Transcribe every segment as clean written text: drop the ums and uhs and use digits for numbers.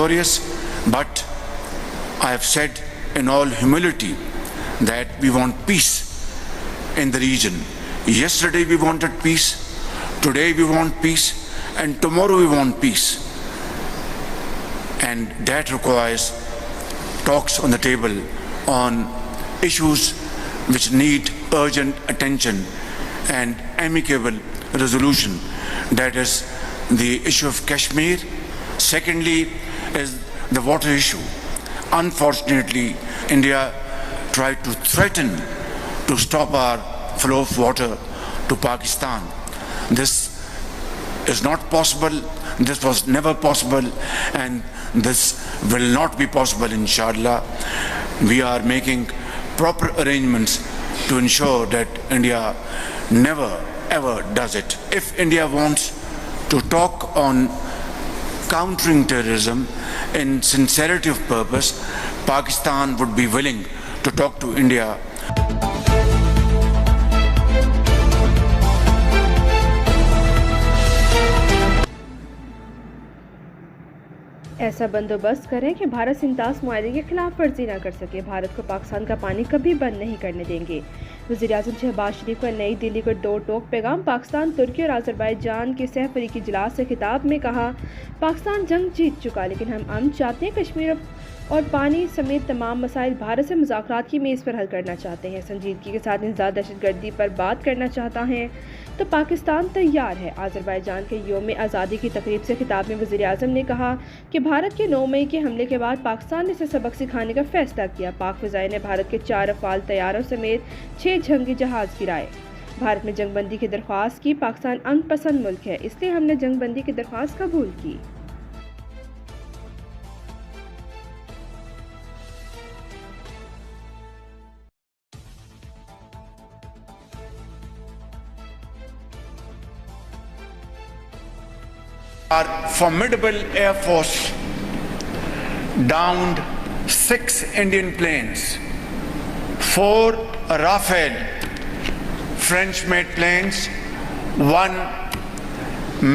victorious, but I have said in all humility that we want peace in the region. Yesterday we wanted peace, today we want peace, and tomorrow we want peace. And that requires talks on the table on issues which need urgent attention and amicable resolution. That is the issue of Kashmir. Secondly is the water issue. Unfortunately, India tried to threaten to stop our flow of water to Pakistan. This is not possible. This was never possible, and this will not be possible, inshallah. We are making proper arrangements to ensure that India never ever does it. If India wants to talk on countering terrorism in sincerity of purpose, Pakistan would be willing to talk to India. ऐसा बंदोबस्त करें कि भारत सिंतास मुआहदे के खिलाफ वर्जी न कर सके। भारत को पाकिस्तान का पानी कभी बंद नहीं करने देंगे। वज़ीर-ए-आज़म शहबाज शरीफ का नई दिल्ली को दो टोक पैगाम। पाकिस्तान, तुर्की और आज़रबाईजान के सहफरीकी इजलास से खिताब में कहा, पाकिस्तान जंग जीत चुका, लेकिन हम अमन चाहते हैं। कश्मीर और पानी समेत तमाम मसाइल भारत से मुज़ाकरात की मेज़ पर हल करना चाहते हैं। संजीदगी के साथ इंसदाद दहशतगर्दी पर बात करना चाहता है तो पाकिस्तान तैयार है। आज़रबाईजान के योम आज़ादी की तकरीब से खिताब में वज़ीर-ए-आज़म ने कहा कि भारत के 9 मई के हमले के बाद पाकिस्तान ने इसे सबक सिखाने का फैसला किया। पाक फ़िज़ाएं ने भारत के 4 रफ़ाल तैयारों समेत 6 जंगी जहाज़ गिराए। भारत ने जंगबंदी की दरख्वास्त की। पाकिस्तान अंग पसंद मुल्क है, इसलिए हमने जंगबंदी की दरख्वास्त कबूल की। Our formidable air force downed 6 Indian planes, 4 Rafale French-made planes, 1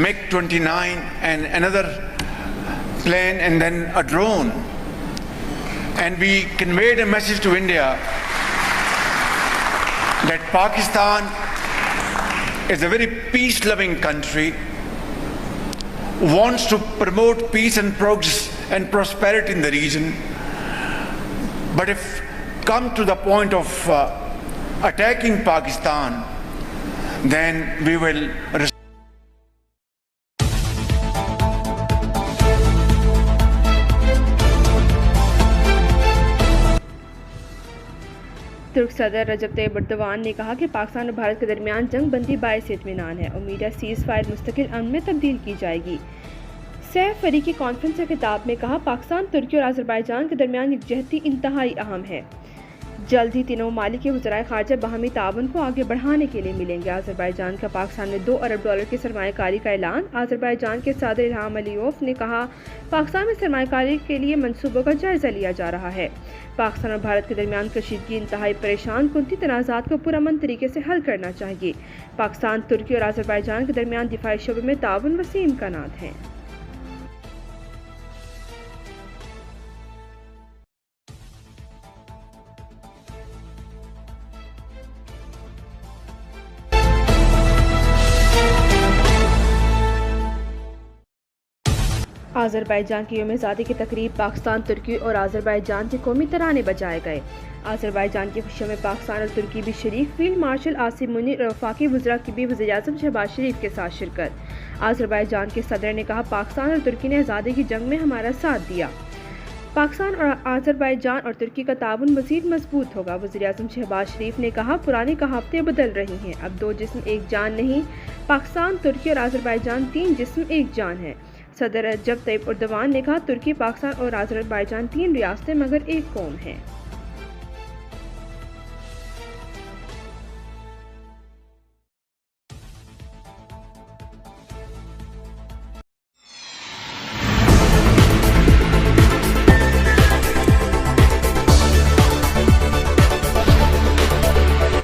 MiG-29 and another plane, and then a drone. And we conveyed a message to India that Pakistan is a very peace-loving country, wants to promote peace and progress and prosperity in the region, but if come to the point of attacking Pakistan, then we will तुर्क सदर रजब Tayyip Erdogan ने कहा कि पाकिस्तान और भारत के दरमियान जंग बंदी बायस इत्मीनान है। उम्मीद है सीज़ फायर मुस्तकिल अमन में तब्दील की जाएगी। सह फरीकी कॉन्फ्रेंस के खिताब में कहा, पाकिस्तान, तुर्की और आज़रबाईजान के दरमियान यकजहती इंतहाई अहम है। जल्द ही तीनों ममालिक के वज़राए ख़ारजा बाहमी ताउन को आगे बढ़ाने के लिए मिलेंगे। आज़रबाईजान का पाकिस्तान में $2 अरब की सरमायाकारी का ऐलान। आज़रबाईजान के सदर इल्हाम अलीयोव ने कहा, पाकिस्तान में सरमायाकारी के लिए मंसूबों का जायज़ा लिया जा रहा है। पाकिस्तान और भारत के दरमियान कशीदगी इंतहाई परेशान कुंती तनाज़ात को पुरअमन तरीके से हल करना चाहिए। पाकिस्तान, तुर्की और आज़रबाईजान के दरमियान दिफाई शोबे में ताउन वसीह इम्कानात हैं। आज़रबाईजान की यौम आज़ादी की तकरीब। पाकिस्तान, तुर्की और आज़रबाईजान के कौमी तराने बजाए गए। आज़रबाईजान की खुशियों में पाकिस्तान और तुर्की भी शरीक। फील्ड मार्शल आसिम मुनीर और वफाकी वज़रा की भी वज़ीर-ए-आज़म शहबाज शरीफ के साथ शिरकत। आज़रबाईजान के सदर ने कहा, पाकिस्तान और तुर्की ने आज़ादी की जंग में हमारा साथ दिया। पाकिस्तान और आज़रबाईजान और तुर्की का ताउन मज़ीद मजबूत होगा। वज़ीर-ए-आज़म शहबाज शरीफ ने कहा, पुरानी कहावतें बदल रही हैं, अब 2 जिस्म एक जान नहीं। पाकिस्तान, तुर्की और आज़रबाईजान 3 जिस्म एक जान है। सदर रजब तैयब एर्दोगान ने कहा, तुर्की, पाकिस्तान और आज़रबाईजान 3 रियासतें मगर एक कौम है।